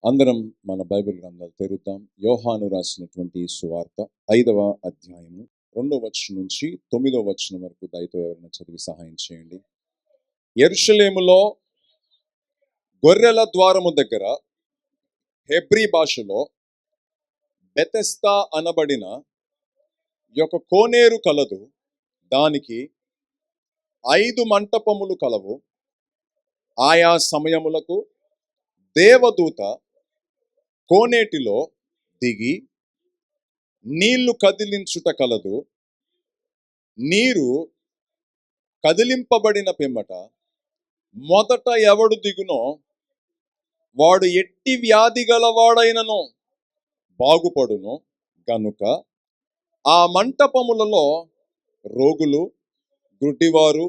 అందరం మన బైబిల్ గ్రంథాలు తెరుద్దాం. యోహాను రాసినటువంటి సువార్త 5వ అధ్యాయము 2వ వచనం నుంచి 9వ వచనం వరకు దయతో ఎవరైనా చదివి సహాయం చేయండి. యెరూషలేములో గొర్రెల ద్వారము దగ్గర హెబ్రీ భాషలో బెతెస్దా అనబడిన యొక్క కోనేరు కలదు. దానికి 5 మంటపములు కలవు. ఆయా సమయములకు దేవదూత కోనేటిలో దిగి నీళ్లు కదిలించుట కలదు. నీరు కదిలింపబడిన పిమ్మట మొదట ఎవడు దిగునో వాడు ఎట్టి వ్యాధి గలవాడైనను బాగుపడును గనుక ఆ మంటపములలో రోగులు, గుడ్డివారు,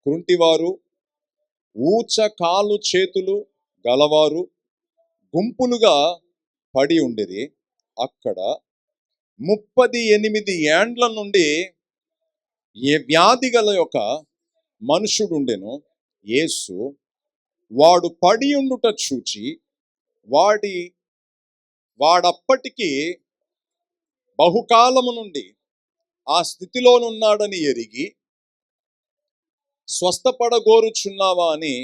కుంటివారు, ఊచ కాలు చేతులు గలవారు గుంపులుగా పడి ఉండిరి. అక్కడ 38 ఏండ్ల నుండి ఏ వ్యాధి గల యొక్క మనుషుడు ఉండెను. యేసు వాడు పడి ఉండుట చూచి వాడప్పటికి బహుకాలము నుండి ఆ స్థితిలోనున్నాడని ఎరిగి, స్వస్థపడగోరుచున్నావా అని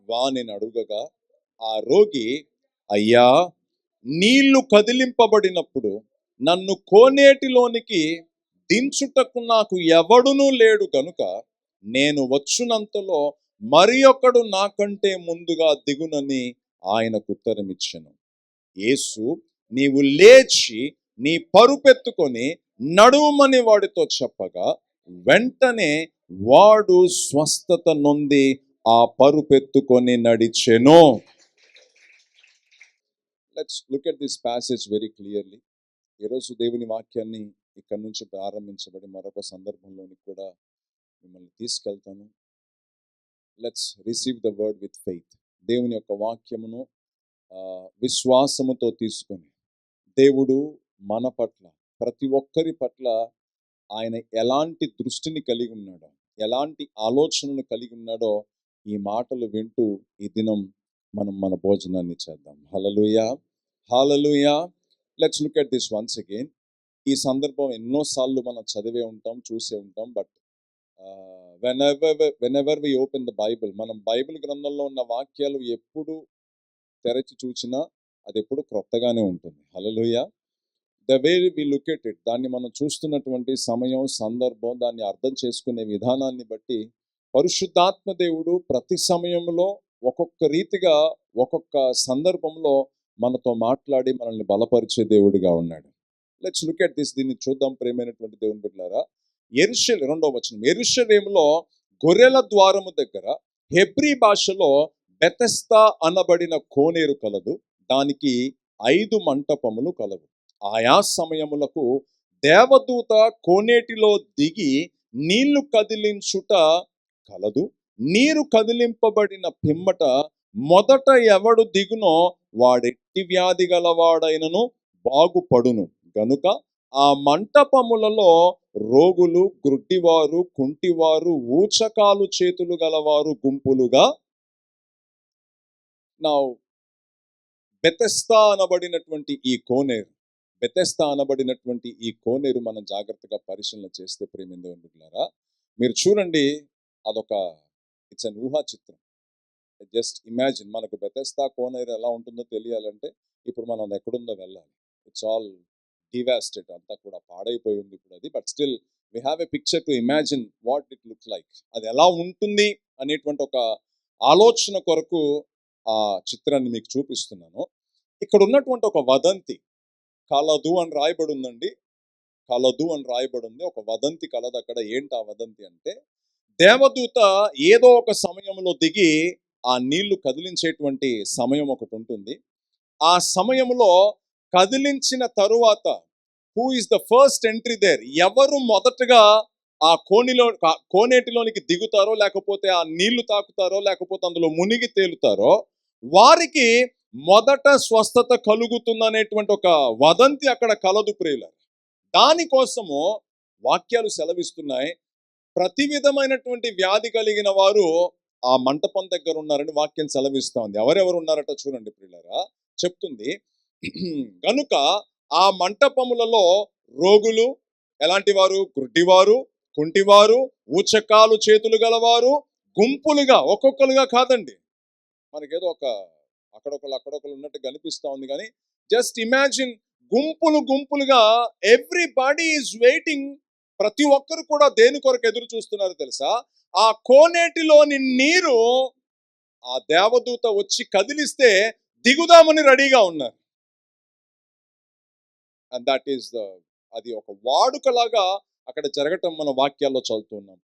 వానిని అడుగగా, ఆ రోగి, అయ్యా, నీళ్లు కదిలింపబడినప్పుడు నన్ను కోనేటిలోనికి దించుటకు నాకు ఎవడునూ లేడు గనుక నేను వచ్చునంతలో మరి ఒకడు నాకంటే ముందుగా దిగునని ఆయనకు ఉత్తరమిచ్చెను. యేసు, నీవు లేచి నీ పరుపెత్తుకొని నడుమని వాడితో చెప్పగా వెంటనే వాడు స్వస్థత నొంది ఆ పరుపెత్తుకొని నడిచెను. Let's look at this passage very clearly. ఈరోజు దేవుని వాక్యాన్ని ఇక్కడ నుంచి ప్రారంభించబడి మరొక సందర్భంలోనికి కూడా మిమ్మల్ని తీసుకెళ్తాను. Let's receive the word with faith. దేవుని యొక్క వాక్యమును విశ్వాసముతో తీసుకొని, దేవుడు మన పట్ల, ప్రతి ఒక్కరి పట్ల ఆయన ఎలాంటి దృష్టిని కలిగి ఉన్నాడో, ఎలాంటి ఆలోచనను కలిగి ఉన్నాడో ఈ మాటలు వింటూ ఈ దినం మనం మన భోజనాన్ని చేద్దాం. Hallelujah, hallelujah. Let's look at this once again. ఈ సందర్భం ఎన్నోసార్లు మనం చదివే ఉంటాం, చూసే ఉంటాం. But whenever we open the Bible, మనం బైబిల్ గ్రంథంలో ఉన్న వాక్యాలు ఎప్పుడు తెరచి చూసినా అది ఎప్పుడు క్రొత్తగానే ఉంటుంది. Hallelujah. The way we look at it, దాన్ని మనం చూస్తున్నటువంటి సమయం, సందర్భం, దాన్ని అర్థం చేసుకునే విధానాన్ని బట్టి పరిశుద్ధాత్మ దేవుడు ప్రతి సమయంలో ఒక్కొక్క రీతిగా, ఒక్కొక్క సందర్భంలో మనతో మాట్లాడి మనల్ని బలపరిచే దేవుడిగా ఉన్నాడు. Let's look at this. దీన్ని చూద్దాం ప్రియమైనటువంటి దేవుని బిడ్డలారా. యెరూషలేము, 2వ వచనం, యెరూషలేములో గొర్రెల ద్వారము దగ్గర హెబ్రీ భాషలో బెతెస్దా అనబడిన కోనేరు కలదు. దానికి 5 మంటపములు కలవు. ఆయా సమయములకు దేవదూత కోనేటిలో దిగి నీళ్లు కదిలించుట కలదు. నీరు కదిలింపబడిన పిమ్మట మొదట ఎవడు దిగునో వాడెట్టి వ్యాధి గలవాడైనను బాగుపడును గనుక ఆ మంటపములలో రోగులు, గ్రుడ్డివారు, కుంటివారు, ఊచకాలు చేతులు గలవారు గుంపులుగా. నా బెతెస్దా అనబడినటువంటి ఈ కోనేరు మనం జాగ్రత్తగా పరిశీలన చేస్తే ప్రేమిందులారా, మీరు చూడండి, అదొక ఇట్స్ అన్ ఊహా చిత్రం. జస్ట్ ఇమాజిన్, మనకు బెతెస్దా కోనేరు ఎలా ఉంటుందో తెలియాలంటే ఇప్పుడు మనం ఎక్కడుందో వెళ్ళాలి. ఇట్స్ ఆల్ డివాస్టెడ్, అంతా కూడా పాడైపోయి ఉంది ఇప్పుడు అది. But still we have a picture to imagine what it looks like. అది ఎలా ఉంటుంది అనేటువంటి ఒక ఆలోచన కొరకు ఆ చిత్రాన్ని మీకు చూపిస్తున్నాను. ఇక్కడ ఉన్నటువంటి ఒక వదంతి కలదు అని రాయబడి ఉందండి. కలదు అని రాయబడి ఉంది. ఒక వదంతి కలదు అక్కడ. ఏంటి ఆ వదంతి అంటే, దేవదూత ఏదో ఒక సమయంలో దిగి ఆ నీళ్లు కదిలించేటువంటి సమయం ఒకటి ఉంటుంది. ఆ సమయంలో కదిలించిన తరువాత who is the first entry there, ఎవరు మొదటగా ఆ కోనేటిలోనికి దిగుతారో, లేకపోతే ఆ నీళ్లు తాకుతారో, లేకపోతే అందులో మునిగి తేలుతారో, వారికి మొదట స్వస్థత కలుగుతుందనేటువంటి ఒక వదంతి అక్కడ కలదు ప్రియులారా. దానికోసము వాక్యాలు సెలవిస్తున్నాయి, ప్రతి విధమైనటువంటి వ్యాధి కలిగిన వారు ఆ మంటపం దగ్గర ఉన్నారని వాక్యం సెలవిస్తా ఉంది. ఎవరెవరు ఉన్నారట చూడండి ప్రియులారా. చెప్తుంది. గనుక ఆ మంటపములలో రోగులు, ఎలాంటి వారు? గుడ్డివారు, కుంటివారు, ఊచకాలు చేతులు గలవారు, గుంపులుగా, ఒక్కొక్కరుగా కాదండి. మనకేదో అక్కడొకరు ఉన్నట్టు కనిపిస్తా ఉంది కానీ జస్ట్ ఇమాజిన్, గుంపులుగా ఎవ్రీబడి ఈజ్ వెయిటింగ్. ప్రతి ఒక్కరు కూడా దేని కొరకు ఎదురు చూస్తున్నారు తెలుసా? ఆ కోనేటిలోని నీరు ఆ దేవదూత వచ్చి కదిలిస్తే దిగుదామని రెడీగా ఉన్నారు. అండ్ దట్ ఈస్ అది ఒక వాడుకలాగా అక్కడ జరగటం మన వాక్యాల్లో చదువుతున్నాం.